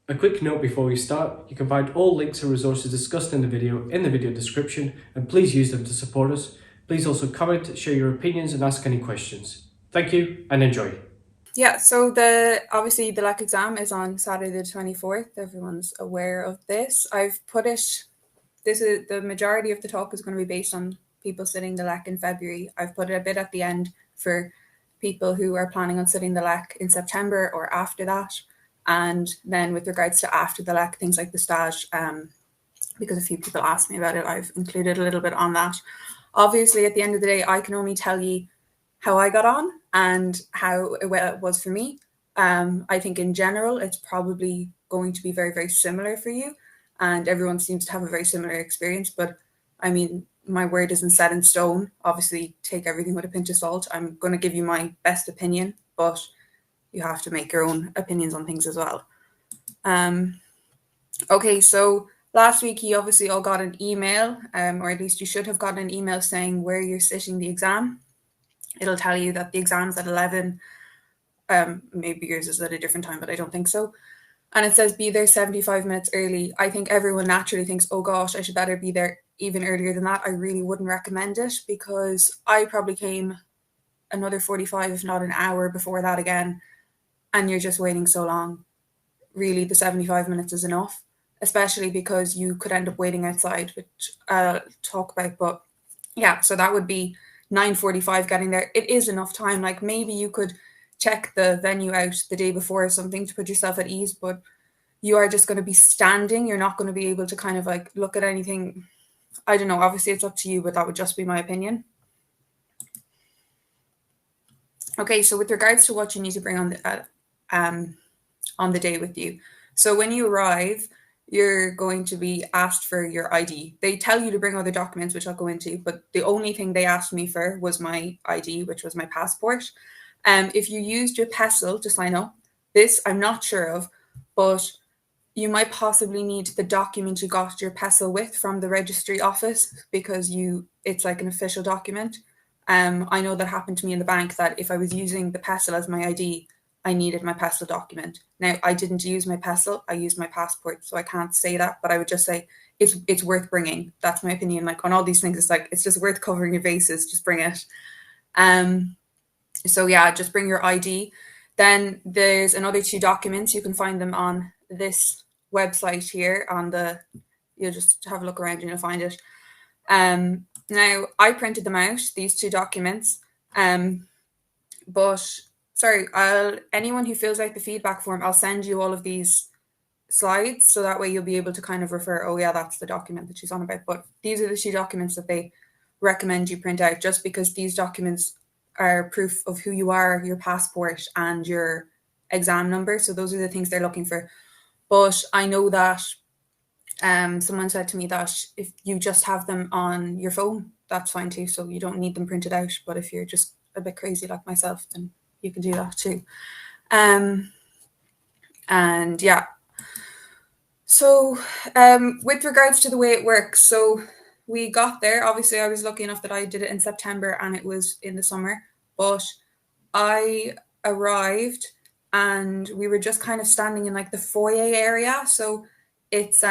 A quick note before we start, you can find all links and resources discussed in the video description, and please use them to support us. Please also comment, share your opinions and ask any questions. Thank you and enjoy. Yeah, so obviously the LEK exam is on Saturday the 24th. Everyone's aware of this. The majority of the talk is going to be based on people sitting the LEK in February. I've put it a bit at the end for people who are planning on sitting the LEK in September or after that. And then with regards to after the LEK, things like the stage, because a few people asked me about it, I've included a little bit on that. Obviously, at the end of the day, I can only tell you how I got on and how it was for me. I think in general, it's probably going to be very, very similar for you. And everyone seems to have a very similar experience. But I mean, my word isn't set in stone. Obviously, take everything with a pinch of salt. I'm going to give you my best opinion, but you have to make your own opinions on things as well. Okay, so last week you obviously all got an email, or at least you should have gotten an email saying where you're sitting the exam. It'll tell you that the exam's at 11. Maybe yours is at a different time, but I don't think so. And it says be there 75 minutes early. I think everyone naturally thinks, oh gosh, I should better be there even earlier than that. I really wouldn't recommend it because I probably came another 45, if not an hour before that again, and you're just waiting so long. Really, the 75 minutes is enough, especially because you could end up waiting outside, which I'll talk about. But yeah, so that would be 9:45 getting there. It is enough time. Like maybe you could check the venue out the day before or something to put yourself at ease, but you are just going to be standing. You're not going to be able to kind of like look at anything. I don't know. Obviously, it's up to you, but that would just be my opinion. Okay, so with regards to what you need to bring on the day with you. So when you arrive, you're going to be asked for your ID. They tell you to bring other documents, which I'll go into, but the only thing they asked me for was my ID, which was my passport. If you used your PESEL to sign up, this I'm not sure of, but you might possibly need the document you got your PESEL with from the registry office because it's like an official document. I know that happened to me in the bank that if I was using the PESEL as my ID, I needed my PESEL document. Now, I didn't use my PESEL, I used my passport, so I can't say that, but I would just say it's worth bringing. That's my opinion. Like on all these things, it's just worth covering your bases, just bring it. So yeah, just bring your ID. Then there's another 2 documents. You can find them on this website here you'll just have a look around and you'll find it. Now, I printed them out, these 2 documents, but sorry, anyone who fills out the feedback form, I'll send you all of these slides so that way you'll be able to kind of refer, oh yeah, that's the document that she's on about. But these are the 2 documents that they recommend you print out just because these documents are proof of who you are, your passport and your exam number. So those are the things they're looking for. But I know that someone said to me that if you just have them on your phone, that's fine too. So you don't need them printed out. But if you're just a bit crazy like myself, then you can do that too. And yeah. So with regards to the way it works, so we got there. Obviously, I was lucky enough that I did it in September and it was in the summer. But I arrived and we were just kind of standing in like the foyer area. So it's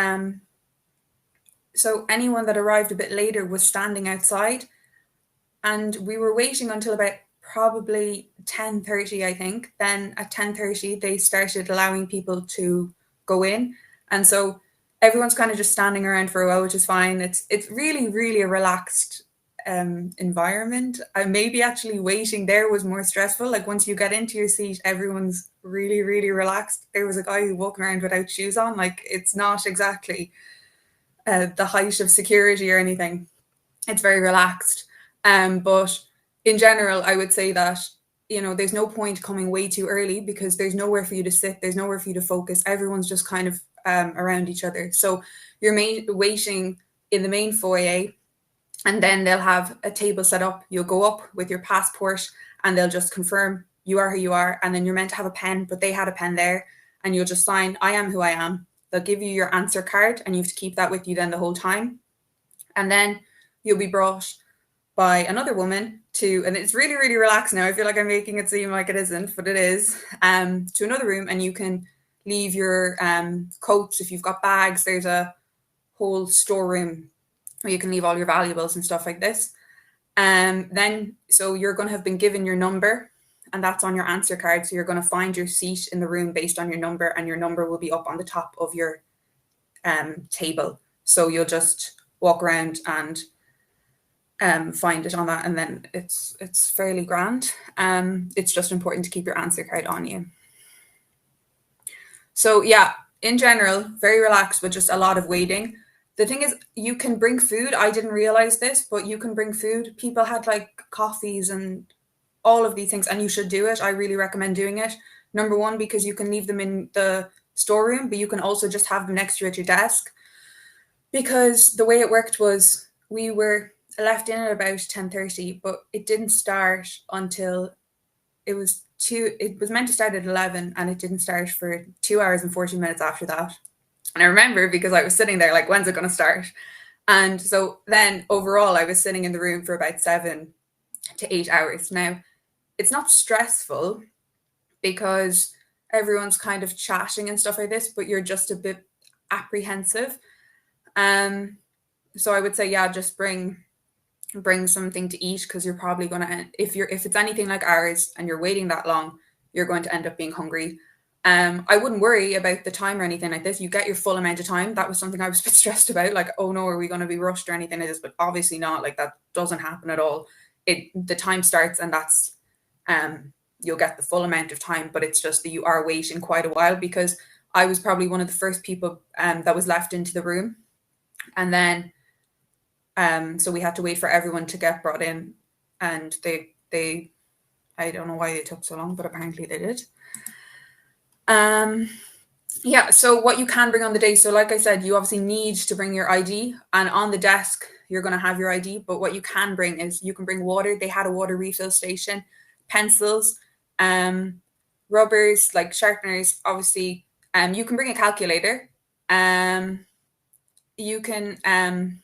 so anyone that arrived a bit later was standing outside, and we were waiting until about probably 10:30, I think. Then at 10:30 they started allowing people to go in, and so everyone's kind of just standing around for a while, which is fine. It's really, really a relaxed environment. Maybe actually waiting there was more stressful. Like once you get into your seat, everyone's really, really relaxed. There was a guy walking around without shoes on. Like it's not exactly the height of security or anything. It's very relaxed. But in general, I would say that, there's no point coming way too early because there's nowhere for you to sit. There's nowhere for you to focus. Everyone's just kind of around each other. So you're waiting in the main foyer, and then they'll have a table set up. You'll go up with your passport and they'll just confirm you are who you are. And then you're meant to have a pen, but they had a pen there, and you'll just sign, I am who I am. They'll give you your answer card and you have to keep that with you then the whole time. And then you'll be brought by another woman and it's really, really relaxed now. I feel like I'm making it seem like it isn't, but it is, to another room, and you can leave your coats. If you've got bags, there's a whole storeroom where you can leave all your valuables and stuff like this. Then, so you're going to have been given your number, and that's on your answer card. So you're going to find your seat in the room based on your number, and your number will be up on the top of your table. So you'll just walk around and find it on that, and then it's fairly grand. It's just important to keep your answer card on you. So yeah, in general, very relaxed, but just a lot of waiting. The thing is, you can bring food. I didn't realize this, but you can bring food. People had like coffees and all of these things, and you should do it. I really recommend doing it. Number one, because you can leave them in the storeroom, but you can also just have them next to you at your desk. Because the way it worked was we were left in at about 10:30, but it didn't start until it was meant to start at 11, and it didn't start for 2 hours and 40 minutes after that. And I remember because I was sitting there like, when's it going to start? And so then overall, I was sitting in the room for about 7 to 8 hours. Now, it's not stressful because everyone's kind of chatting and stuff like this, but you're just a bit apprehensive. So I would say, yeah, just bring something to eat, because you're probably going to, if it's anything like ours and you're waiting that long, you're going to end up being hungry. I wouldn't worry about the time or anything like this. You get your full amount of time. That was something I was a bit stressed about. Like, oh no, are we going to be rushed or anything like this? But obviously not. Like, that doesn't happen at all. The time starts, and that's you'll get the full amount of time. But it's just that you are waiting quite a while, because I was probably one of the first people that was left into the room, and then so we had to wait for everyone to get brought in, and they I don't know why they took so long, but apparently they did. Yeah, so what you can bring on the day. So like I said, you obviously need to bring your ID, and on the desk, you're going to have your ID. But what you can bring is you can bring water. They had a water refill station, pencils, rubbers, like sharpeners, obviously. You can bring a calculator. You can, and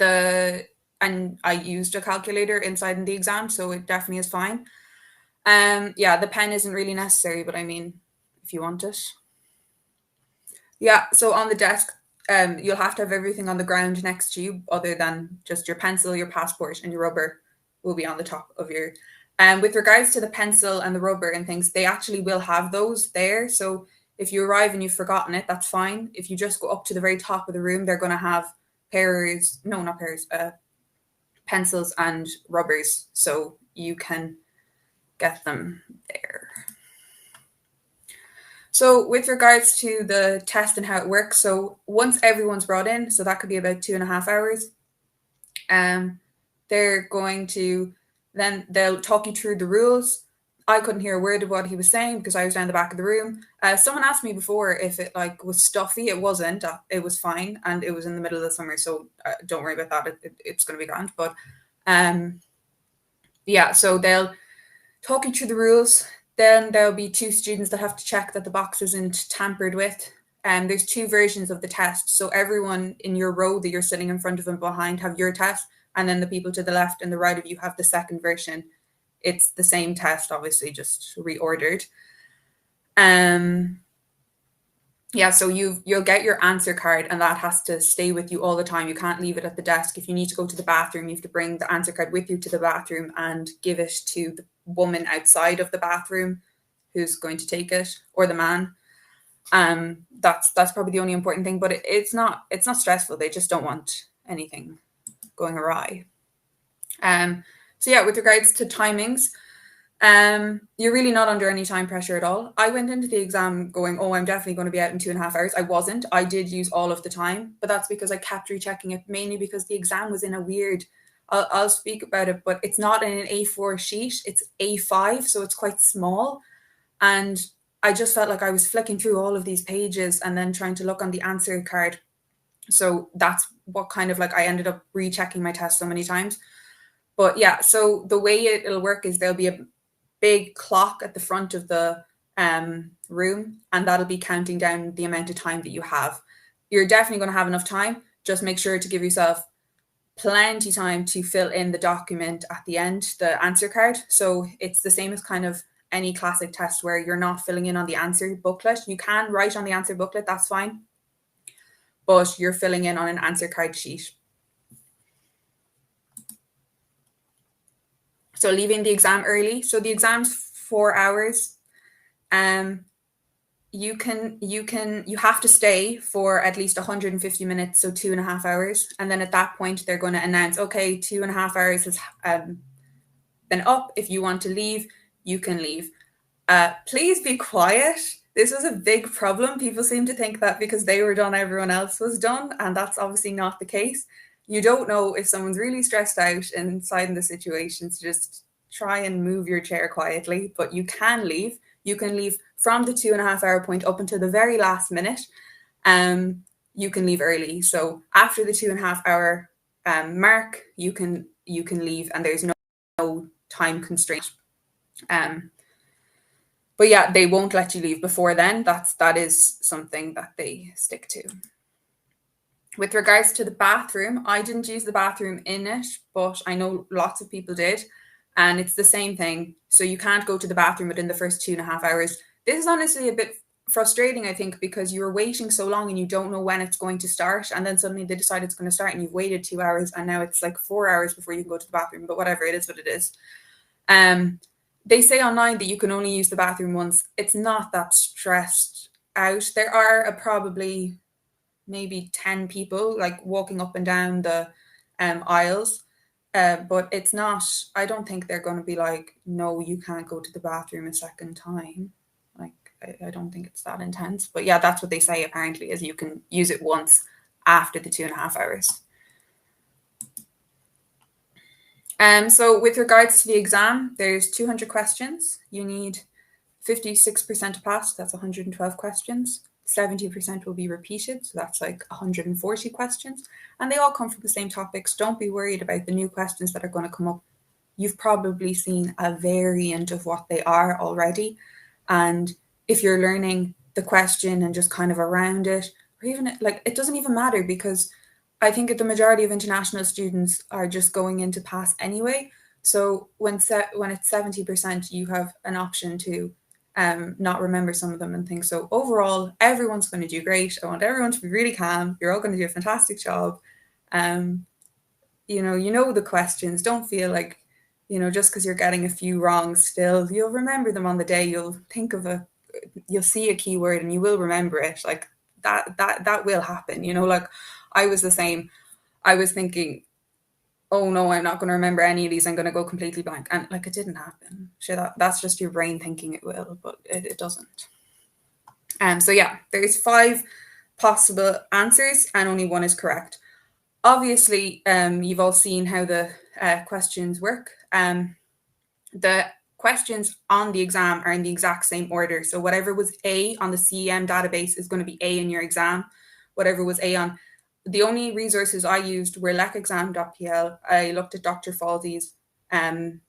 I used a calculator inside in the exam, so it definitely is fine. Yeah, the pen isn't really necessary, but I mean, if you want it. Yeah, so on the desk, you'll have to have everything on the ground next to you, other than just your pencil, your passport, and your rubber will be on the top of your. With regards to the pencil and the rubber and things, they actually will have those there. So if you arrive and you've forgotten it, that's fine. If you just go up to the very top of the room, they're going to have pencils and rubbers, so you can get them there. So with regards to the test and how it works, so once everyone's brought in, so that could be about 2.5 hours, they're going to, then they'll talk you through the rules. I couldn't hear a word of what he was saying because I was down the back of the room. Someone asked me before if it like was stuffy. It wasn't. It was fine, and it was in the middle of the summer, so don't worry about that. It's going to be grand. But yeah, so they'll talk you through the rules. Then there'll be 2 students that have to check that the box isn't tampered with. There's 2 versions of the test. So everyone in your row that you're sitting in front of and behind have your test, and then the people to the left and the right of you have the second version. It's the same test, obviously, just reordered. Yeah, so you'll get your answer card, and that has to stay with you all the time. You can't leave it at the desk. If you need to go to the bathroom, you have to bring the answer card with you to the bathroom and give it to the woman outside of the bathroom who's going to take it, or the man. That's probably the only important thing, but it's not stressful. They just don't want anything going awry. So yeah, with regards to timings, you're really not under any time pressure at all. I went into the exam going, oh, I'm definitely going to be out in 2.5 hours. I wasn't. I did use all of the time, but that's because I kept rechecking it, mainly because the exam was in a weird, I'll speak about it, but it's not in an A4 sheet. It's A5, so it's quite small. And I just felt like I was flicking through all of these pages and then trying to look on the answer card. So that's what kind of like I ended up rechecking my test so many times. But yeah, so the way it'll work is there'll be a big clock at the front of the room, and that'll be counting down the amount of time that you have. You're definitely going to have enough time. Just make sure to give yourself plenty time to fill in the document at the end, the answer card. So it's the same as kind of any classic test where you're not filling in on the answer booklet. You can write on the answer booklet, that's fine, but you're filling in on an answer card sheet. So leaving the exam early. So the exam's 4 hours. You have to stay for at least 150 minutes, so 2.5 hours. And then at that point, they're going to announce, okay, 2.5 hours has been up. If you want to leave, you can leave. Please be quiet. This was a big problem. People seem to think that because they were done, everyone else was done. And that's obviously not the case. You don't know if someone's really stressed out inside in the situation, so just try and move your chair quietly, but you can leave. You can leave from the 2.5 hour point up until the very last minute. You can leave early. So after the 2.5 hour mark, you can leave, and there's no time constraint. But yeah, they won't let you leave before then. That is something that they stick to. With regards to the bathroom, I didn't use the bathroom in it, but I know lots of people did. And it's the same thing. So you can't go to the bathroom within the first 2.5 hours. This is honestly a bit frustrating, I think, because you're waiting so long and you don't know when it's going to start. And then suddenly they decide it's going to start and you've waited 2 hours and now it's like 4 hours before you can go to the bathroom. But whatever, it is what it is. They say online that you can only use the bathroom once. It's not that stressed out. There are probably maybe 10 people like walking up and down the aisles. But it's not, I don't think they're going to be like, no, you can't go to the bathroom a second time. Like, I don't think it's that intense. But yeah, that's what they say apparently, is you can use it once after the 2.5 hours. So with regards to the exam, there's 200 questions. You need 56% to pass. That's 112 questions. 70% will be repeated. So that's like 140 questions. And they all come from the same topics. Don't be worried about the new questions that are going to come up. You've probably seen a variant of what they are already. And if you're learning the question and just kind of around it, or even like, it doesn't even matter, because I think the majority of international students are just going in to pass anyway. So when it's 70%, you have an option to not remember some of them and things. So overall, everyone's going to do great. I want everyone to be really calm. You're all going to do a fantastic job. You know the questions. Don't feel like, just because you're getting a few wrong still, you'll remember them on the day. You'll think of you'll see a keyword and you will remember it. Like that will happen. Like I was the same. I was thinking, oh no, I'm not going to remember any of these. I'm going to go completely blank. And like, it didn't happen. Sure, that's just your brain thinking it will, but it doesn't. So yeah, there's 5 possible answers and only 1 is correct. Obviously, you've all seen how the questions work. The questions on the exam are in the exact same order. So whatever was A on the CEM database is going to be A in your exam. Whatever was A on. The only resources I used were lekexam.pl. I looked at Dr. Falsey's from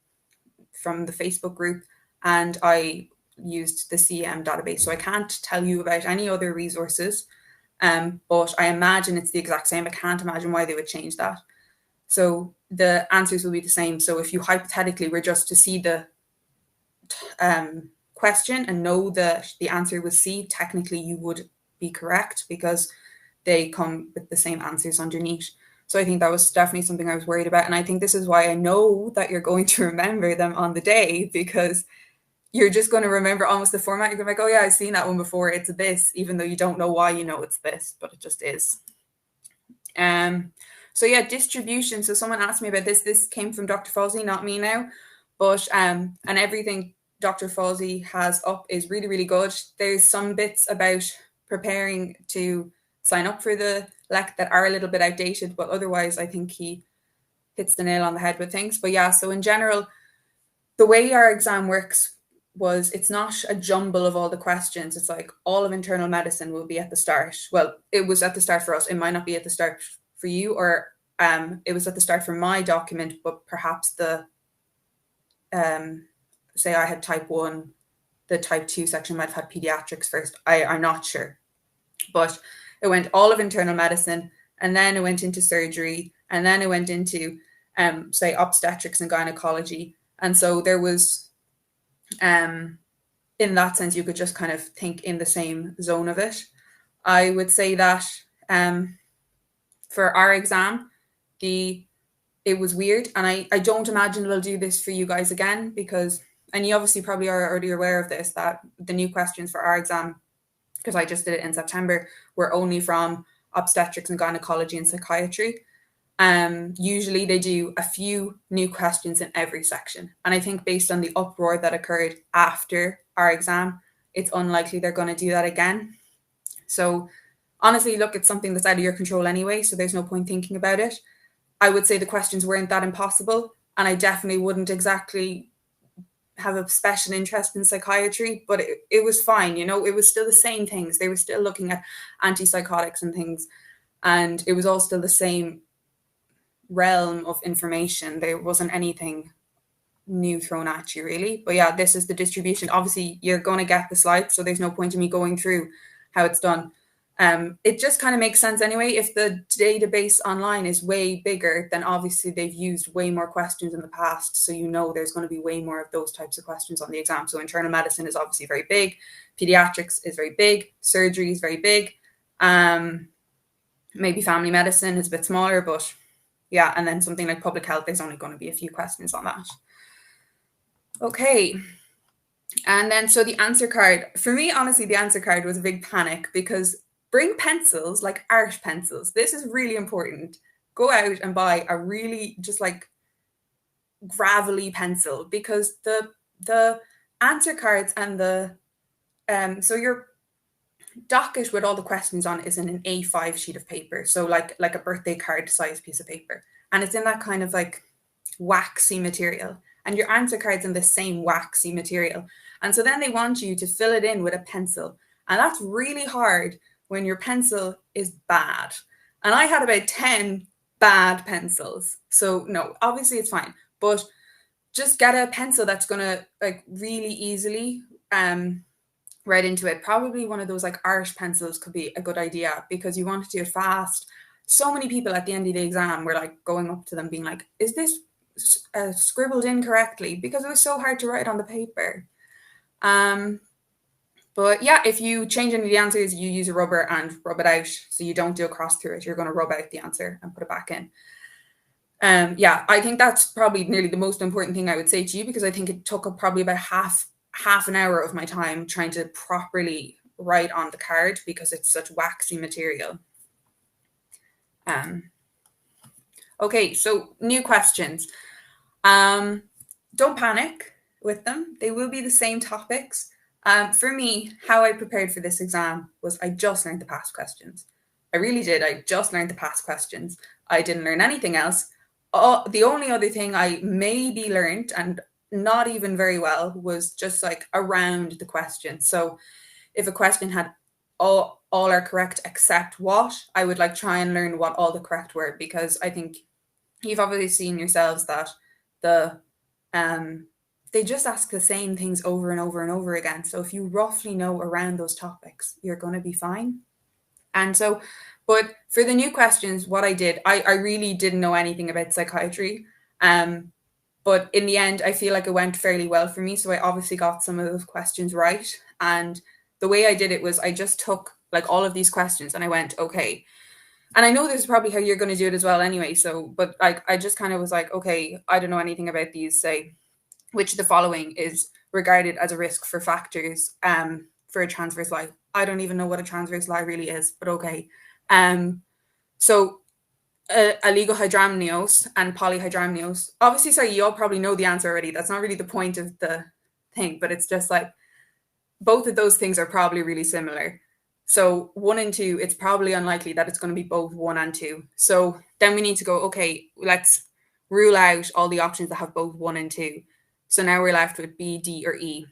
the Facebook group, and I used the CEM database. So I can't tell you about any other resources, but I imagine it's the exact same. I can't imagine why they would change that. So the answers will be the same. So if you hypothetically were just to see the question and know that the answer was C, technically you would be correct because they come with the same answers underneath. So I think that was definitely something I was worried about. And I think this is why I know that you're going to remember them on the day, because you're just going to remember almost the format. You're going to be like, oh yeah, I've seen that one before. It's this, even though you don't know why you know it's this, but it just is. So yeah, distribution. So someone asked me about this. This came from Dr. Falsey, not me now. But and everything Dr. Falsey has up is really, really good. There's some bits about preparing to sign up for the LEK that are a little bit outdated, but otherwise I think he hits the nail on the head with things. But yeah, so in general, the way our exam works was it's not a jumble of all the questions. It's like all of internal medicine will be at the start. Well, it was at the start for us. It might not be at the start for you, or it was at the start for my document, but perhaps the, say I had type 1, the type 2 section might have had pediatrics first. I'm not sure. But it went all of internal medicine, and then it went into surgery, and then it went into, say, obstetrics and gynecology. And so there was In that sense, you could just kind of think in the same zone of it. I would say that for our exam, it was weird, and I don't imagine we'll do this for you guys again, because, and you obviously probably are already aware of this, that the new questions for our exam, because I just did it in September, were only from obstetrics and gynecology and psychiatry. Usually they do a few new questions in every section. And I think based on the uproar that occurred after our exam, it's unlikely they're going to do that again. So honestly, look, it's something that's out of your control anyway, so there's no point thinking about it. I would say the questions weren't that impossible, and I definitely wouldn't exactly have a special interest in psychiatry, but it was fine, it was still the same things. They were still looking at antipsychotics and things, and it was all still the same realm of information. There wasn't anything new thrown at you, really. But yeah, this is the distribution. Obviously, you're going to get the slides, so there's no point in me going through how it's done. It just kind of makes sense anyway. If the database online is way bigger, then obviously they've used way more questions in the past. So there's going to be way more of those types of questions on the exam. So internal medicine is obviously very big. Pediatrics is very big. Surgery is very big. Maybe family medicine is a bit smaller, but yeah. And then something like public health, there's only going to be a few questions on that. Okay. And then, so the answer card, for me, honestly, the answer card was a big panic, because bring pencils, like art pencils. This is really important. Go out and buy a really just like gravelly pencil, because the answer cards and so your docket with all the questions on is in an A5 sheet of paper. So like a birthday card size piece of paper. And it's in that kind of like waxy material. And your answer card's in the same waxy material. And so then they want you to fill it in with a pencil. And that's really hard when your pencil is bad. And I had about 10 bad pencils. So no, obviously it's fine. But just get a pencil that's going to like really easily write into it. Probably one of those like art pencils could be a good idea, because you want to do it fast. So many people at the end of the exam were like going up to them being like, is this scribbled incorrectly? Because it was so hard to write on the paper. But yeah, if you change any of the answers, you use a rubber and rub it out. So you don't do a cross through it. You're going to rub out the answer and put it back in. Yeah, I think that's probably nearly the most important thing I would say to you, because I think it took probably about half an hour of my time trying to properly write on the card, because it's such waxy material. Okay, so new questions. Don't panic with them. They will be the same topics. For me, how I prepared for this exam was I just learned the past questions. I really did. I just learned the past questions. I didn't learn anything else. The only other thing I maybe learned, and not even very well, was just like around the question. So if a question had all are correct except what, I would like try and learn what all the correct were, because I think you've obviously seen yourselves that they just ask the same things over and over and over again. So if you roughly know around those topics, you're going to be fine. And so, but for the new questions, what I did, I really didn't know anything about psychiatry. But in the end, I feel like it went fairly well for me. So I obviously got some of those questions right. And the way I did it was I just took like all of these questions and I went, okay. And I know this is probably how you're going to do it as well anyway. So, but like, I just kind of was like, okay, I don't know anything about these, say, which of the following is regarded as a risk for factors for a transverse lie. I don't even know what a transverse lie really is, but okay. So oligohydramnios and polyhydramnios. Obviously, sorry, you all probably know the answer already. That's not really the point of the thing, but it's just like both of those things are probably really similar. So 1 and 2, it's probably unlikely that it's going to be both 1 and 2. So then we need to go, okay, let's rule out all the options that have both 1 and 2. So now we're left with B, D, or E.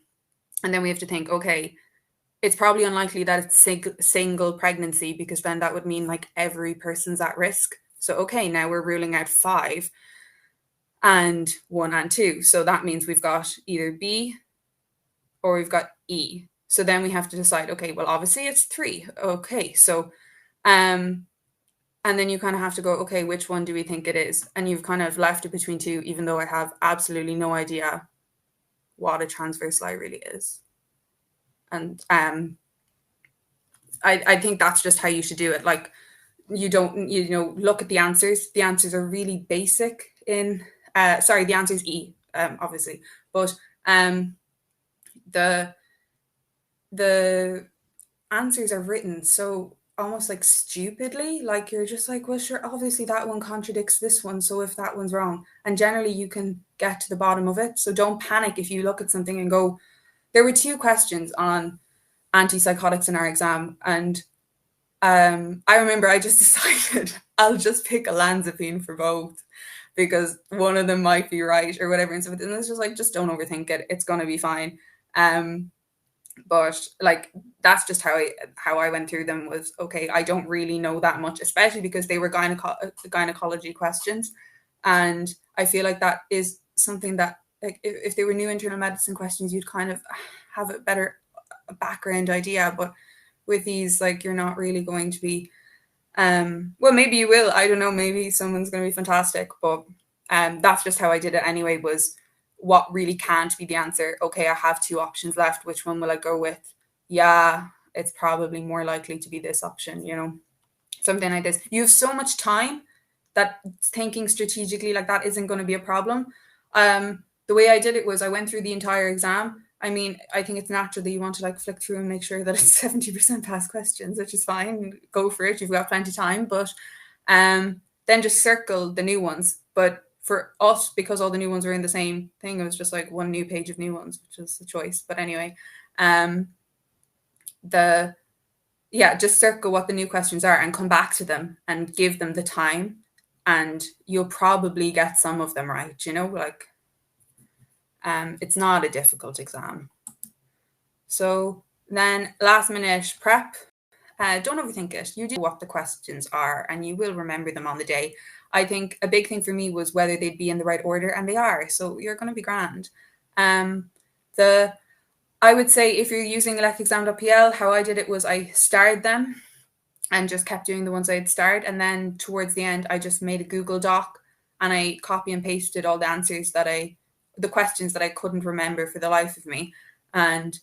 And then we have to think, okay, it's probably unlikely that it's single pregnancy, because then that would mean like every person's at risk. So, okay, now we're ruling out 5 and 1 and 2. So that means we've got either B or we've got E. So then we have to decide, okay, well, obviously it's 3. Okay, so, and then you kind of have to go, okay, which one do we think it is? And you've kind of left it between 2, even though I have absolutely no idea what a transverse lie really is. And I think that's just how you should do it. Like, you don't, look at the answers. The answers are really basic in, the answer is E, obviously. But the answers are written so almost like stupidly, like you're just like, well, sure, obviously that one contradicts this one, so if that one's wrong, and generally you can get to the bottom of it. So don't panic if you look at something and go, there were 2 questions on antipsychotics in our exam, and I remember I just decided I'll just pick olanzapine for both because one of them might be right or whatever. And so it's just like, just don't overthink it. It's going to be fine. But like, that's just how I went through them. Was okay, I don't really know that much, especially because they were gynecology questions. And I feel like that is something that, like, if they were new internal medicine questions, you'd kind of have a better background idea. But with these, like, you're not really going to be, well, maybe you will, I don't know, maybe someone's going to be fantastic, but that's just how I did it anyway. Was what really can't be the answer? Okay, I have 2 options left, which one will I go with? Yeah, it's probably more likely to be this option, something like this. You have so much time that thinking strategically like that isn't going to be a problem. The way I did it was I went through the entire exam. I mean, I think it's natural that you want to like flick through and make sure that it's 70% past questions, which is fine. Go for it. You've got plenty of time. But then just circle the new ones. But for us, because all the new ones were in the same thing, it was just like 1 new page of new ones, which is a choice. But anyway, just circle what the new questions are and come back to them and give them the time. And you'll probably get some of them right, like, it's not a difficult exam. So then last minute prep, don't overthink it. You do what the questions are and you will remember them on the day. I think a big thing for me was whether they'd be in the right order, and they are. So you're going to be grand. I would say if you're using LEK Exam.pl, how I did it was I starred them and just kept doing the ones I'd starred. And then towards the end, I just made a Google Doc and I copy and pasted all the answers the questions that I couldn't remember for the life of me. And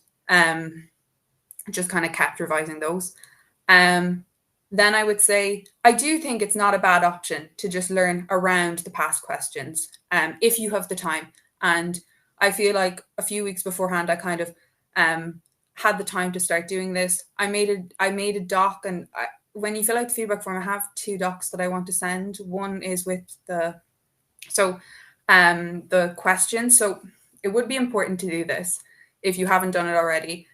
just kind of kept revising those. Then I would say, I do think it's not a bad option to just learn around the past questions, if you have the time. And I feel like a few weeks beforehand, I kind of had the time to start doing this. I made a doc, and when you fill out the feedback form, I have 2 docs that I want to send. One is with the questions. So it would be important to do this if you haven't done it already.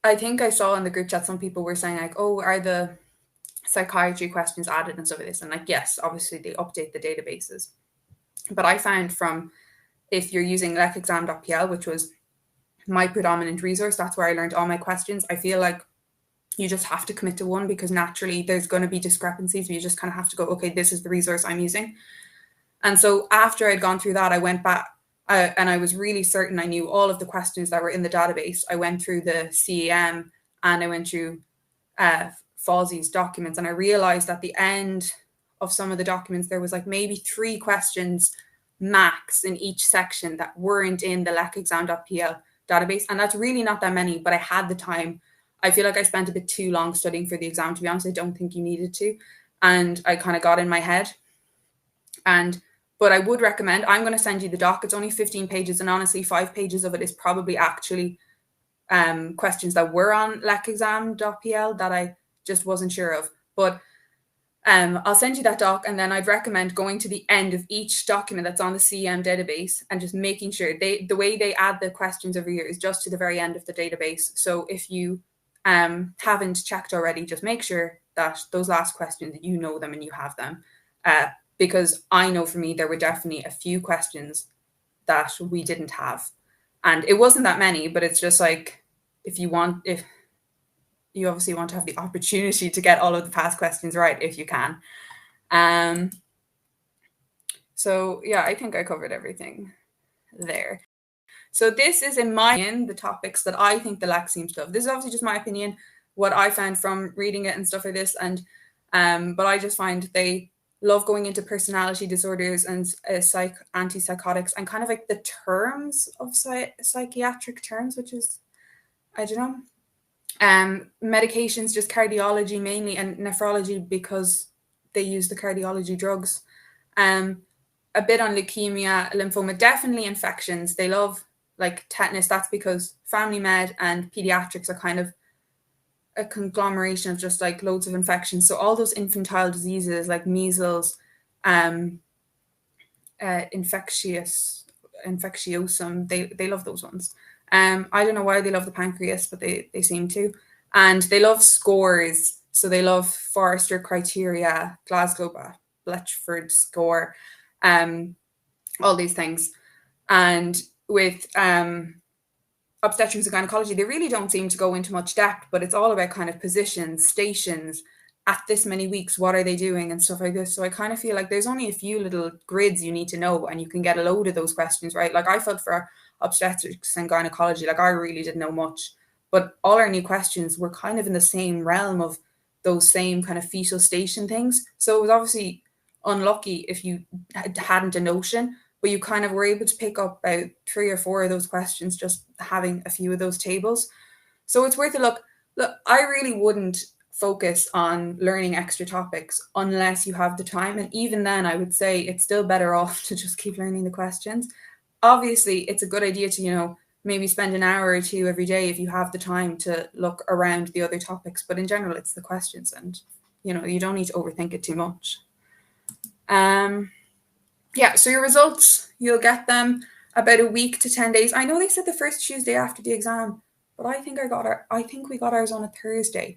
I think I saw in the group chat some people were saying like, oh, are the psychiatry questions added and stuff like this? And like, yes, obviously they update the databases. But I found if you're using lekexam.pl, which was my predominant resource, that's where I learned all my questions. I feel like you just have to commit to one because naturally there's going to be discrepancies, but you just kind of have to go, okay, this is the resource I'm using. And so after I'd gone through that, I went back and I was really certain I knew all of the questions that were in the database. I went through the CEM and I went through Fawzy's documents, and I realized at the end of some of the documents, there was like maybe 3 questions max in each section that weren't in the lekexam.pl database. And that's really not that many, but I had the time. I feel like I spent a bit too long studying for the exam, to be honest. I don't think you needed to. And I kind of got in my head. But I would recommend, I'm going to send you the doc. It's only 15 pages. And honestly, 5 pages of it is probably actually questions that were on lekexam.pl that I just wasn't sure of. But I'll send you that doc, and then I'd recommend going to the end of each document that's on the CEM database and just making sure the way they add the questions every year is just to the very end of the database. So if you haven't checked already, just make sure that those last questions, you know them and you have them. Because I know for me, there were definitely a few questions that we didn't have. And it wasn't that many, but it's just like, if you obviously want to have the opportunity to get all of the past questions right, if you can. So yeah, I think I covered everything there. So this is, in my opinion, the topics that I think the LEK seems to have. This is obviously just my opinion, what I found from reading it and stuff like this. And but I just find they love going into personality disorders and antipsychotics and kind of like the terms of psychiatric terms, which is, I don't know. Medications, just cardiology mainly, and nephrology because they use the cardiology drugs. A bit on leukemia, lymphoma, definitely infections. They love like tetanus. That's because family med and pediatrics are kind of a conglomeration of just like loads of infections. So all those infantile diseases like measles, infectiosum, they love those ones. I don't know why they love the pancreas, but they seem to. And they love scores. So they love Forrester criteria, Glasgow, Bletchford score, all these things. And with obstetrics and gynecology, they really don't seem to go into much depth, but it's all about kind of positions, stations, at this many weeks, what are they doing and stuff like this. So I kind of feel like there's only a few little grids you need to know and you can get a load of those questions, right? Like I felt for obstetrics and gynecology, like I really didn't know much, but all our new questions were kind of in the same realm of those same kind of fetal station things. So it was obviously unlucky if you hadn't a notion, but you kind of were able to pick up about 3 or 4 of those questions just having a few of those tables. So it's worth a look. Look, I really wouldn't focus on learning extra topics unless you have the time. And even then, I would say it's still better off to just keep learning the questions. Obviously, it's a good idea to, maybe spend an hour or two every day if you have the time to look around the other topics. But in general, it's the questions and, you don't need to overthink it too much. Yeah, so your results, you'll get them about a week to 10 days. I know they said the first Tuesday after the exam, but I think we got ours on a Thursday.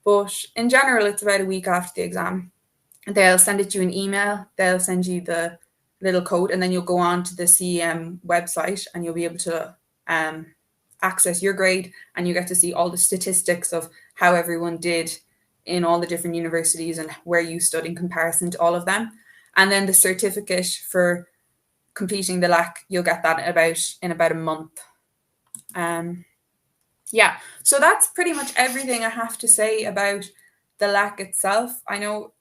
But in general, it's about a week after the exam. They'll send it to you an email. They'll send you the little code, and then you'll go on to the CEM website and you'll be able to access your grade, and you get to see all the statistics of how everyone did in all the different universities and where you stood in comparison to all of them. And then the certificate for completing the LEK, you'll get that in about a month. Yeah, so that's pretty much everything I have to say about the LEK itself. I know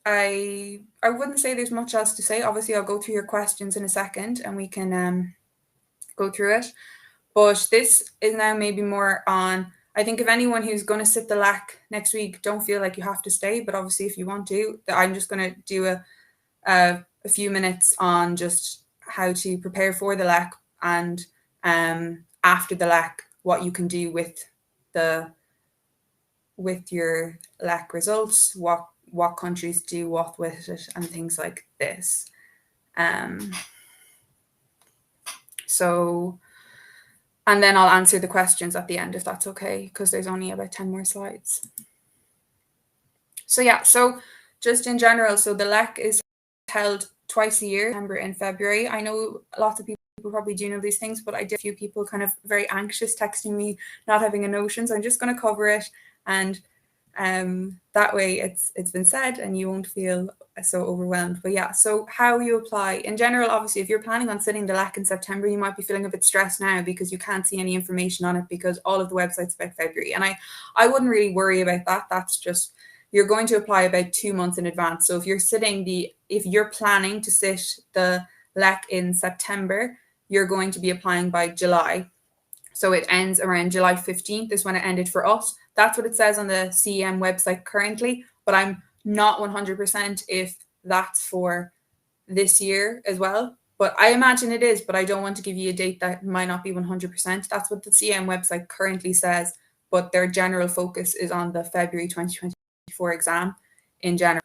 I wouldn't say there's much else to say. Obviously, I'll go through your questions in a second and we can go through it. But this is now maybe more on, I think if anyone who's going to sit the LEK next week, don't feel like you have to stay. But obviously, if you want to, I'm just going to do a few minutes on just how to prepare for the LEK and after the LEK, what you can do with your LEK results, what countries do what with it, and things like this. And then I'll answer the questions at the end if that's okay, because there's only about 10 more slides. So yeah, so just in general, so the LEK is held twice a year, September and February. I know lots of people probably do know these things, but I did a few people kind of very anxious texting me, not having a notion. So I'm just going to cover it, and that way it's been said and you won't feel so overwhelmed. But yeah, so how you apply in general, obviously if you're planning on sitting the LEK in September, you might be feeling a bit stressed now because you can't see any information on it because all of the websites about February, and I wouldn't really worry about that. That's just, you're going to apply about 2 months in advance. So if you're planning to sit the LEK in September, you're going to be applying by July. So it ends around July 15th is when it ended for us. That's what it says on the CEM website currently, but I'm not 100% if that's for this year as well. But I imagine it is, but I don't want to give you a date that might not be 100%. That's what the CEM website currently says, but their general focus is on the February 2024 exam in general.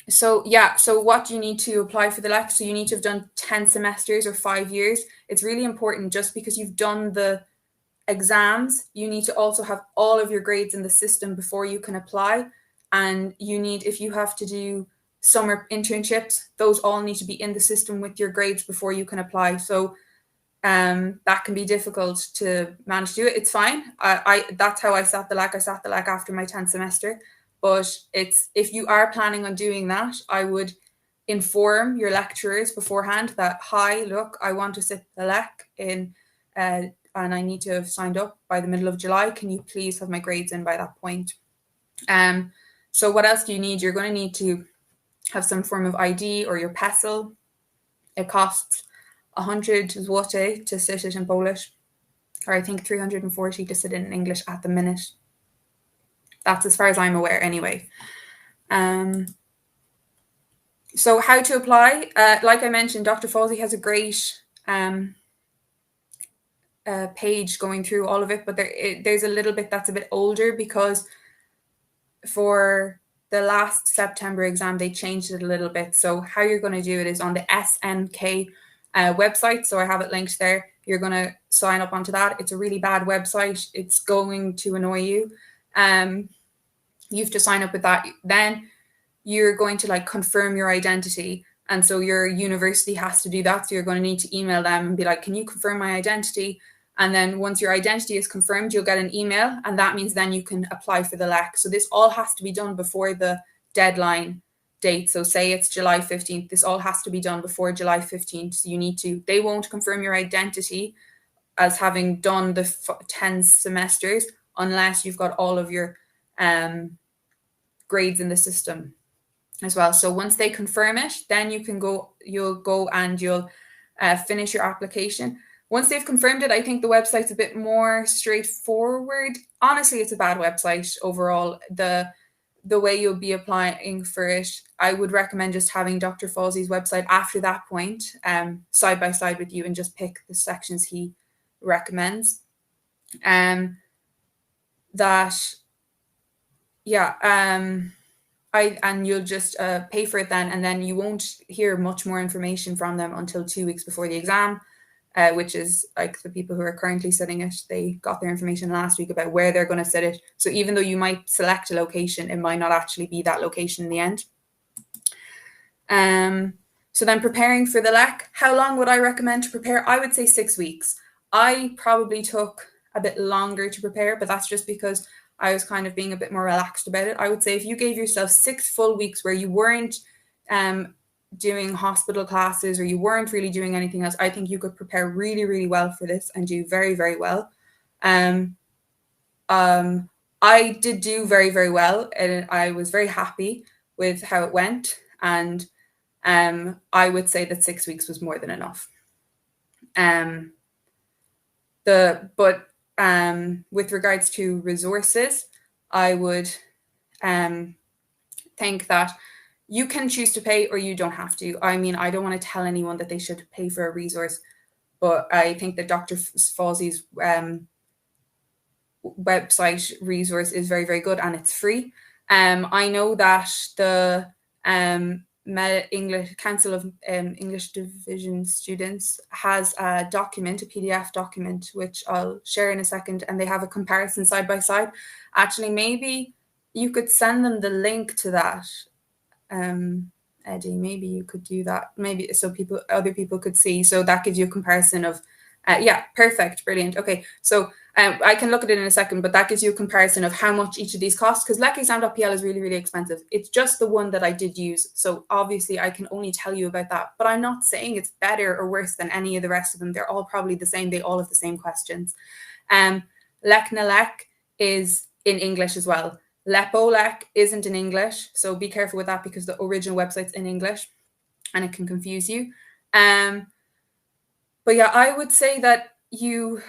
So what do you need to apply for the LEK? So you need to have done 10 semesters or 5 years. It's really important. Just because you've done the exams, you need to also have all of your grades in the system before you can apply. And if you have to do summer internships, those all need to be in the system with your grades before you can apply. So that can be difficult to manage to do it. It's fine. That's how I sat the LEK. I sat the LEK after my 10th semester. But if you are planning on doing that, I would inform your lecturers beforehand that, hi, look, I want to sit the LEK in and I need to have signed up by the middle of July. Can you please have my grades in by that point? So what else do you need? You're going to need to have some form of ID or your PESEL. It costs 100 zloty to sit it in Polish, or I think 340 to sit it in English at the minute. That's as far as I'm aware anyway. So how to apply? Like I mentioned, Dr. Falsey has a great page going through all of it, but there's a little bit that's a bit older, because for the last September exam, they changed it a little bit. So how you're going to do it is on the SNK website. So I have it linked there. You're going to sign up onto that. It's a really bad website. It's going to annoy you. You have to sign up with that. Then you're going to like confirm your identity. And so your university has to do that. So you're going to need to email them and be like, can you confirm my identity? And then once your identity is confirmed, you'll get an email, and that means then you can apply for the LEK. So this all has to be done before the deadline date. So say it's July 15th, this all has to be done before July 15th. So they won't confirm your identity as having done the 10 semesters unless you've got all of your grades in the system as well. So once they confirm it, then you'll go and you'll finish your application. Once they've confirmed it, I think the website's a bit more straightforward. Honestly, it's a bad website overall. The way you'll be applying for it, I would recommend just having Dr. Falsey's website after that point, side by side with you, and just pick the sections he recommends. And you'll just pay for it then, and then you won't hear much more information from them until 2 weeks before the exam. Which is like the people who are currently sitting it, they got their information last week about where they're going to sit it. So even though you might select a location, it might not actually be that location in the end. So then preparing for the LEK, how long would I recommend to prepare? I would say 6 weeks. I probably took a bit longer to prepare, but that's just because I was kind of being a bit more relaxed about it. I would say if you gave yourself 6 full weeks where you weren't doing hospital classes or you weren't really doing anything else, I think you could prepare really, really well for this and do very, very well. I did do very, very well, and I was very happy with how it went. And I would say that 6 weeks was more than enough. With regards to resources, I would think that you can choose to pay or you don't have to. I mean, I don't want to tell anyone that they should pay for a resource, but I think that Dr. Falsey's website resource is very, very good and it's free. I know that the English Council of English Division Students has a document, a PDF document, which I'll share in a second, and they have a comparison side by side. Actually, maybe you could send them the link to that. Eddie, maybe you could do that, maybe so other people could see. So that gives you a comparison of yeah, perfect, brilliant. Okay, so I can look at it in a second, but that gives you a comparison of how much each of these costs, because lekexam.pl is really, really expensive. It's just the one that I did use, so obviously I can only tell you about that, but I'm not saying it's better or worse than any of the rest of them. They're all probably the same. They all have the same questions. LEK na LEK is in English as well. LEK isn't in English, so be careful with that because the original website's in English and it can confuse you. But yeah, I would say that you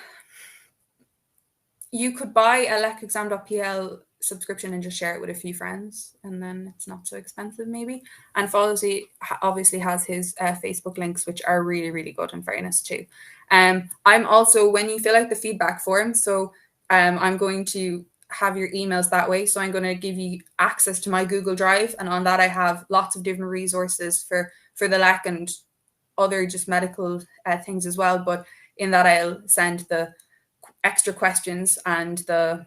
could buy a lekexam.pl subscription and just share it with a few friends, and then it's not so expensive maybe. And Falsey obviously has his Facebook links, which are really, really good in fairness too. I'm also, when you fill out the feedback form, so I'm going to have your emails that way. So I'm going to give you access to my Google Drive, and on that I have lots of different resources for the LEK and other just medical things as well. But in that I'll send the extra questions and the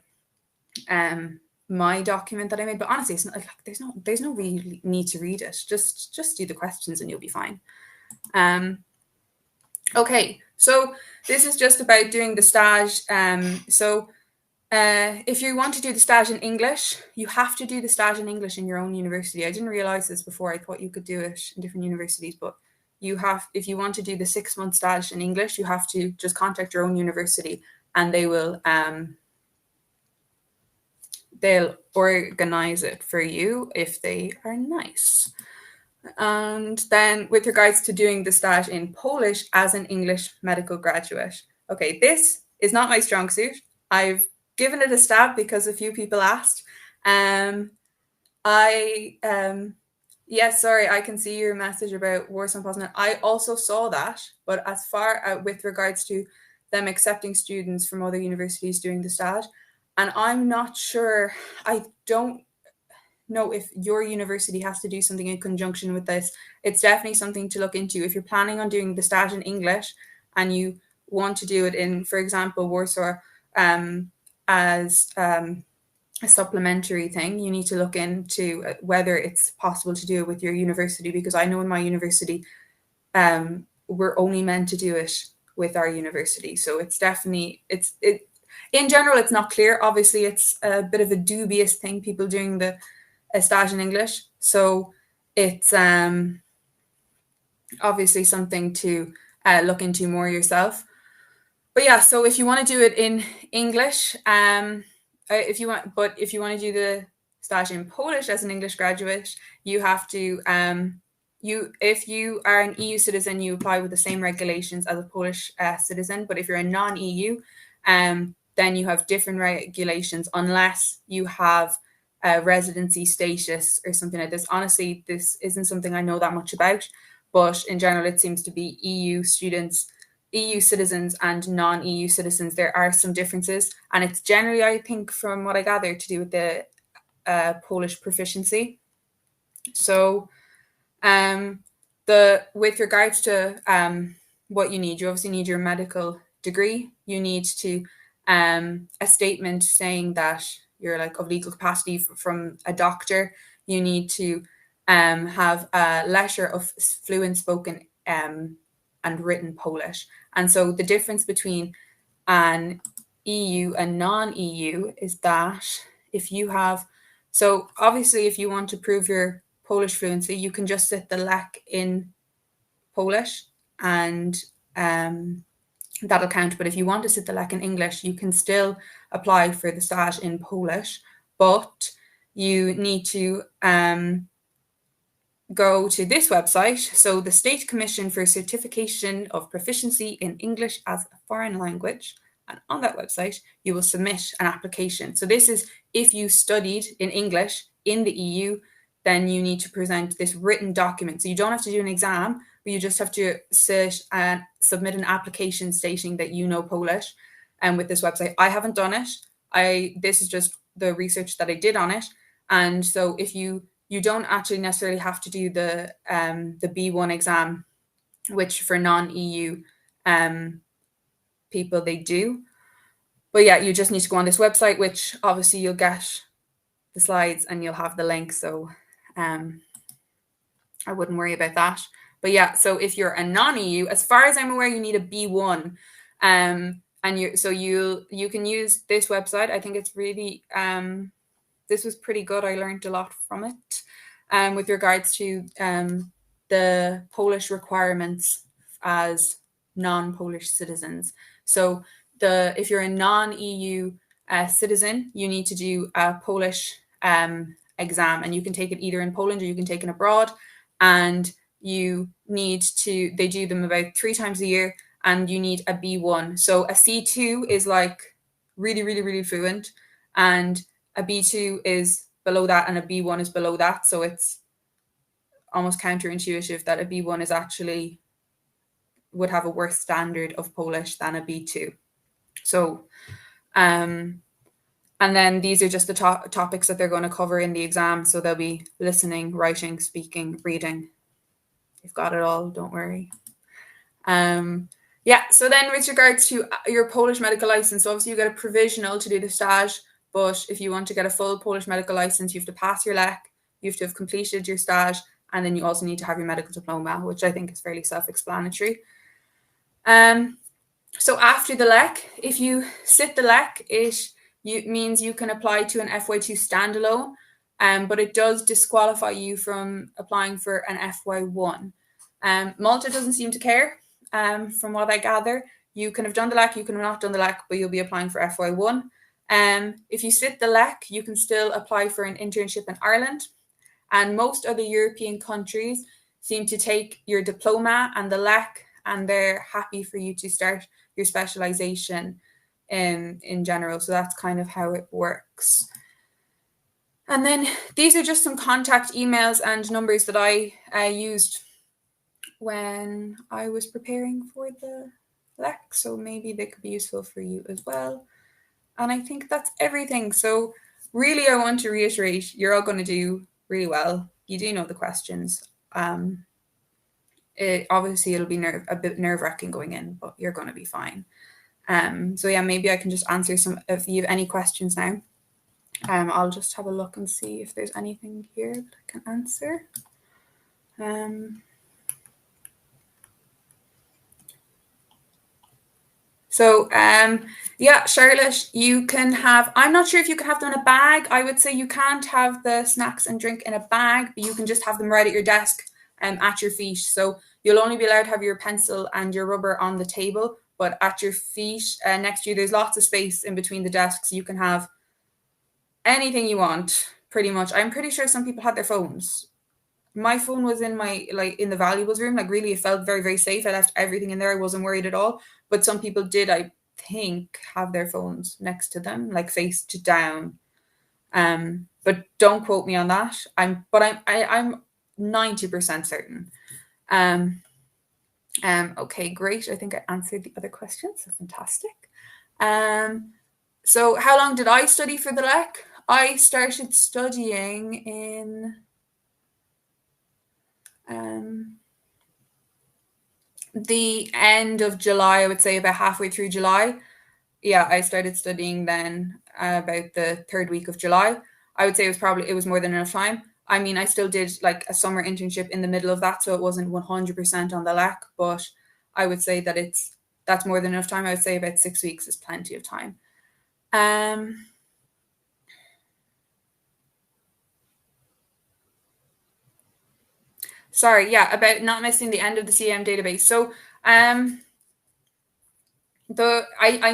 my document that I made. But honestly, it's not like there's no really need to read it. Just do the questions and you'll be fine. Okay, so this is just about doing the stage. If you want to do the stage in English, you have to do the stage in English in your own university. I didn't realize this before. I thought you could do it in different universities, but if you want to do the 6-month stage in English, you have to just contact your own university, and they will they'll organize it for you if they are nice. And then with regards to doing the stage in Polish as an English medical graduate, okay, this is not my strong suit. I've given it a stab because a few people asked. Yes, sorry, I can see your message about Warsaw and Poznan. I also saw that, but as far with regards to them accepting students from other universities doing the stage, and I'm not sure, I don't know if your university has to do something in conjunction with this. It's definitely something to look into. If you're planning on doing the stage in English and you want to do it in, for example, Warsaw as a supplementary thing, you need to look into whether it's possible to do it with your university, because I know in my university we're only meant to do it with our university. So it's definitely, in general, it's not clear. Obviously, it's a bit of a dubious thing, people doing the stage in English. So it's obviously something to look into more yourself. But yeah, so if you want to do it in English, if you want to do the stage in Polish as an English graduate, you have to if you are an EU citizen, you apply with the same regulations as a Polish citizen. But if you're a non-EU, then you have different regulations unless you have residency status or something like this. Honestly, this isn't something I know that much about, but in general, it seems to be EU students, EU citizens and non-EU citizens. There are some differences, and it's generally, I think, from what I gather, to do with the Polish proficiency. So with regards to what you need, you obviously need your medical degree. You need to a statement saying that you're like of legal capacity from a doctor. You need to have a letter of fluent spoken and written Polish. And so the difference between an EU and non-EU is that if you have, so obviously if you want to prove your Polish fluency, you can just sit the LEK in Polish and that'll count. But if you want to sit the LEK in English, you can still apply for the stage in Polish, but you need to go to this website. So the State Commission for Certification of Proficiency in English as a Foreign Language. And on that website, you will submit an application. So this is if you studied in English in the EU, then you need to present this written document. So you don't have to do an exam, but you just have to submit an application stating that you know Polish. And with this website, I haven't done it. This is just the research that I did on it. And so if you don't actually necessarily have to do the B1 exam, which for non-EU people they do. But yeah, you just need to go on this website, which obviously you'll get the slides and you'll have the link. So I wouldn't worry about that. But yeah, so if you're a non-EU, as far as I'm aware, you need a B1. And you can use this website. I think it's really this was pretty good. I learned a lot from it with regards to the Polish requirements as non-Polish citizens. So if you're a non-EU citizen, you need to do a Polish exam, and you can take it either in Poland or you can take it abroad. And you need to, they do them about 3 times a year, and you need a B1. So a C2 is like really, really, really fluent, and a B2 is below that, and a B1 is below that. So it's almost counterintuitive that a B1 is actually would have a worse standard of Polish than a B2. So, and then these are just the topics that they're going to cover in the exam. So they'll be listening, writing, speaking, reading. You've got it all, don't worry. Yeah, so then with regards to your Polish medical license, so obviously you get a provisional to do the stage, but if you want to get a full Polish medical license, you have to pass your LEK, you have to have completed your stage, and then you also need to have your medical diploma, which I think is fairly self-explanatory. So after the LEK, if you sit the LEK, it means you can apply to an FY2 standalone, but it does disqualify you from applying for an FY1. Malta doesn't seem to care, from what I gather. You can have done the LEK, you can have not done the LEK, but you'll be applying for FY1. If you sit the LEK, you can still apply for an internship in Ireland. And most other European countries seem to take your diploma and the LEK, and they're happy for you to start your specialization in general. So that's kind of how it works. And then these are just some contact emails and numbers that I used when I was preparing for the LEK. So maybe they could be useful for you as well. And I think that's everything. So really, I want to reiterate, you're all going to do really well. You do know the questions. Obviously, it'll be a bit nerve-wracking going in, but you're going to be fine. So yeah, maybe I can just answer some if you have any questions now. I'll just have a look and see if there's anything here that I can answer. So yeah, Charlotte, you can have, I'm not sure if you can have them in a bag. I would say you can't have the snacks and drink in a bag, but you can just have them right at your desk at your feet. So you'll only be allowed to have your pencil and your rubber on the table, but at your feet next to you, there's lots of space in between the desks. You can have anything you want, pretty much. I'm pretty sure some people had their phones. My phone was in in the valuables room. Like really, it felt very, very safe. I left everything in there. I wasn't worried at all. But some people did, I think, have their phones next to them, like face to down. But don't quote me on that. I'm 90% certain. Okay, great. I think I answered the other questions. So fantastic. So how long did I study for the LEK? I started studying in the end of July, I would say about halfway through July. Yeah, I started studying then about the third week of July. I would say it was more than enough time. I mean, I still did like a summer internship in the middle of that, so it wasn't 100% on the LEK, but I would say that that's more than enough time. I would say about 6 weeks is plenty of time. Sorry, yeah, about not missing the end of the CM database. So I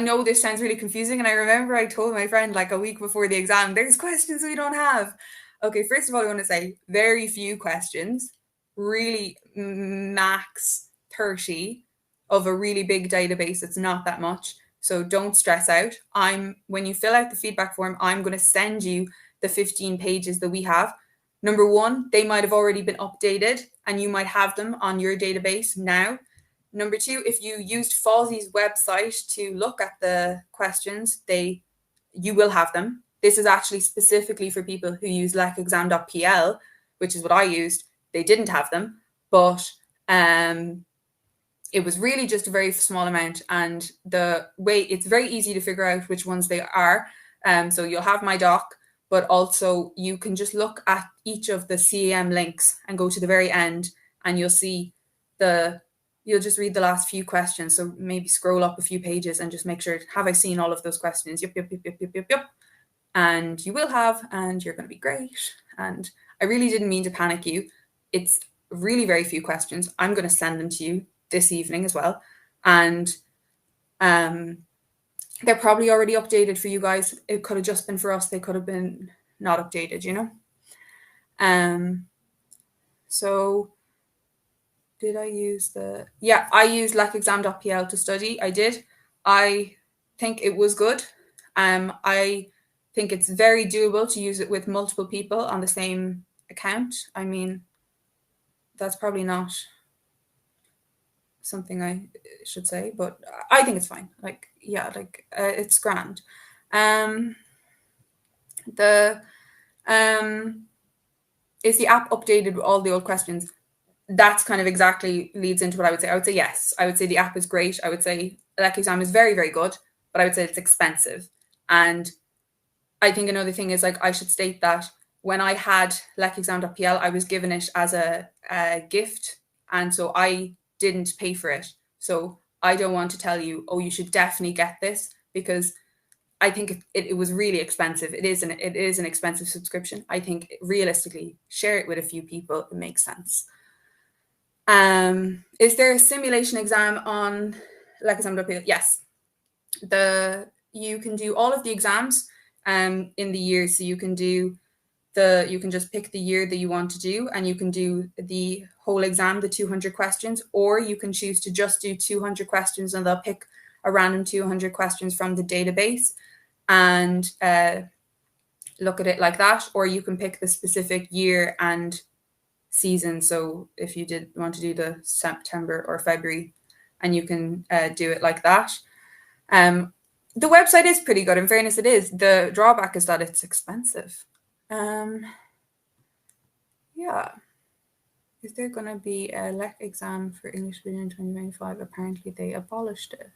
know this sounds really confusing, and I remember I told my friend like a week before the exam, there's questions we don't have. Okay, first of all, I want to say very few questions, really max 30 of a really big database. It's not that much. So don't stress out. When you fill out the feedback form, I'm going to send you the 15 pages that we have. Number one, they might have already been updated and you might have them on your database now. Number two, if you used Fawley's website to look at the questions, you will have them. This is actually specifically for people who use lekexam.pl, which is what I used. They didn't have them, but it was really just a very small amount. And it's very easy to figure out which ones they are. So you'll have my doc, but also you can just look at each of the CAM links and go to the very end, and you'll see you'll just read the last few questions. So maybe scroll up a few pages and just make sure, have I seen all of those questions? Yep. And you will have, and you're going to be great. And I really didn't mean to panic you. It's really very few questions. I'm going to send them to you this evening as well. And they're probably already updated for you guys. It could have just been for us. They could have been not updated, you know? So did I use I used lekexam.pl to study. I did. I think it was good. I think it's very doable to use it with multiple people on the same account. I mean, that's probably not something I should say, but I think it's fine. It's grand. Is the app updated with all the old questions? That's kind of exactly leads into what I would say. I would say yes. I would say the app is great. I would say LEK Exam is very, very good, but I would say it's expensive. And I think another thing is I should state that when I had lekexam.pl, I was given it as a gift. And so I didn't pay for it. So I don't want to tell you, oh, you should definitely get this, because I think it was really expensive. It is an expensive subscription. I think realistically, share it with a few people. It makes sense. Is there a simulation exam on lekexam.pl? Yes. You can do all of the exams in the year. So you can just pick the year that you want to do, and you can do the whole exam, the 200 questions, or you can choose to just do 200 questions and they'll pick a random 200 questions from the database and look at it like that, or you can pick the specific year and season. So if you did want to do the September or February, and you can do it like that. The website is pretty good. In fairness, it is. The drawback is that it's expensive. Yeah. Is there going to be a LEK exam for English Video in 2025? Apparently they abolished it.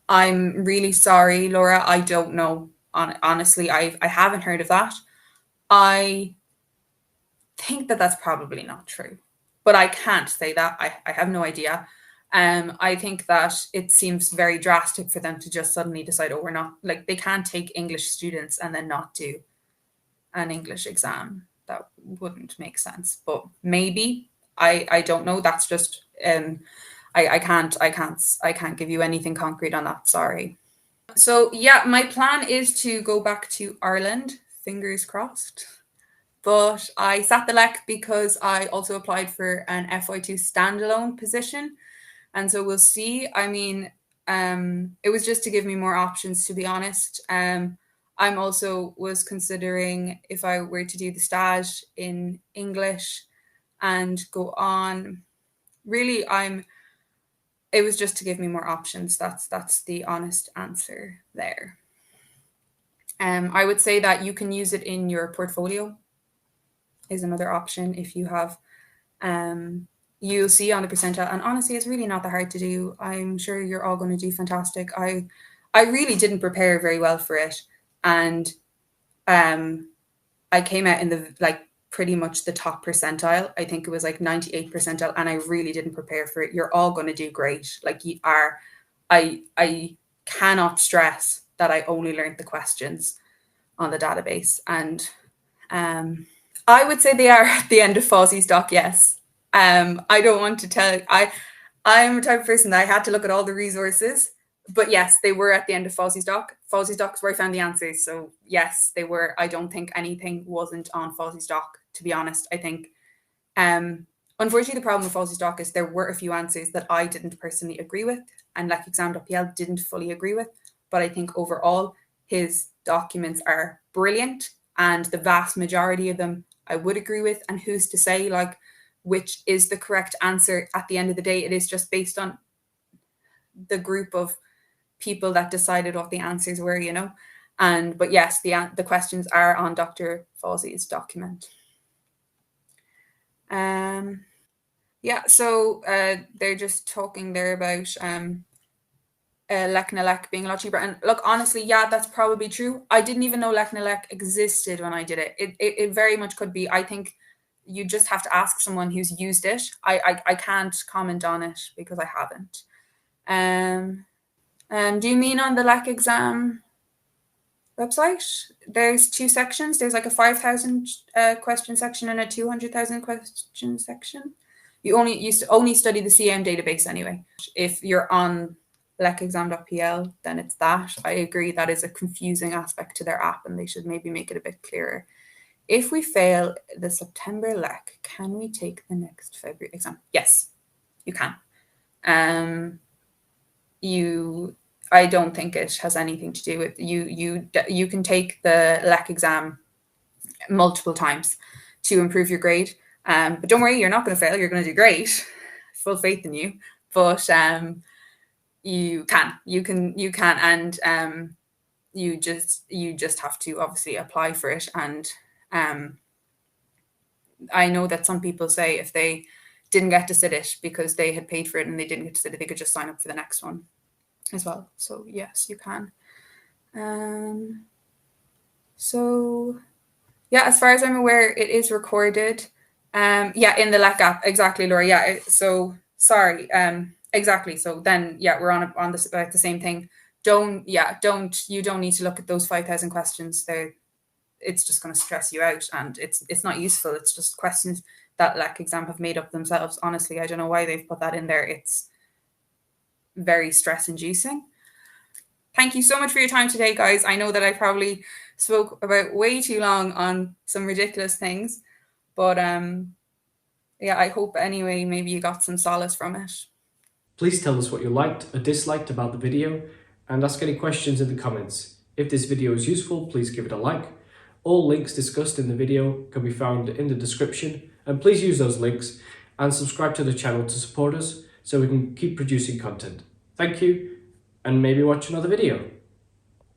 I'm really sorry, Laura. I don't know. Honestly, I haven't heard of that. I think that that's probably not true, but I can't say that. I have no idea. I think that it seems very drastic for them to just suddenly decide, oh, we're not, like, they can't take English students and then not do an English exam. That wouldn't make sense, but maybe. I don't know. That's just I can't give you anything concrete on that. Sorry. So yeah, my plan is to go back to Ireland. Fingers crossed. But I sat the LEK because I also applied for an FY2 standalone position, and so we'll see. I mean, it was just to give me more options, to be honest. I'm also was considering if I were to do the stage in English and go on. Really, it was just to give me more options. That's the honest answer there. I would say that you can use it in your portfolio is another option if you have. You'll see on the percentile, and honestly, it's really not that hard to do. I'm sure you're all going to do fantastic. I really didn't prepare very well for it, and I came out in the pretty much the top percentile. I think it was 98th percentile, and I really didn't prepare for it. You're all going to do great. Like you are. I cannot stress that I only learned the questions on the database, and I would say they are at the end of FOSSE's doc. Yes. I don't want to tell. I'm a type of person that I had to look at all the resources. But yes, they were at the end of FOSSE's doc. FOSSE's doc is where I found the answers. So yes, they were. I don't think anything wasn't on FOSSE's doc, to be honest. I think, unfortunately, the problem with FOSSE's doc is there were a few answers that I didn't personally agree with, and LEK Exam.pl didn't fully agree with. But I think overall, his documents are brilliant, and the vast majority of them I would agree with. And who's to say which is the correct answer at the end of the day? It is just based on the group of people that decided what the answers were, but yes, the questions are on Dr. FOSSE's document. So they're just talking there about LEK na LEK being a lot cheaper. And look, honestly, yeah, that's probably true. I didn't even know LEK na LEK existed when I did it. It very much could be. I think you just have to ask someone who's used it. I can't comment on it because I haven't. Do you mean on the LEK exam website? There's two sections. There's a 5,000 question section and a 200,000 question section. You only study the CM database anyway. If you're on lekexam.pl, then it's that. I agree that is a confusing aspect to their app, and they should maybe make it a bit clearer. If we fail the September LEK, can we take the next February exam? Yes, you can. I don't think it has anything to do with you can take the LEK exam multiple times to improve your grade. But don't worry, you're not going to fail. You're going to do great. Full faith in you. But you can, and you just have to obviously apply for it. And I know that some people say if they didn't get to sit it because they had paid for it and they didn't get to sit it, they could just sign up for the next one as well. So yes, you can. So yeah, as far as I'm aware, it is recorded. In the LEK app, exactly, Laura. Yeah. So sorry. Exactly. So then, yeah, we're on the same thing. You don't need to look at those 5,000 questions. It's just going to stress you out, and it's not useful. It's just questions that LEK exam have made up themselves. Honestly, I don't know why they've put that in there. It's very stress inducing. Thank you so much for your time today, guys. I know that I probably spoke about way too long on some ridiculous things, but yeah, I hope anyway, maybe you got some solace from it. Please tell us what you liked or disliked about the video and ask any questions in the comments. If this video is useful, please give it a like. All links discussed in the video can be found in the description, and please use those links and subscribe to the channel to support us so we can keep producing content. Thank you, and maybe watch another video.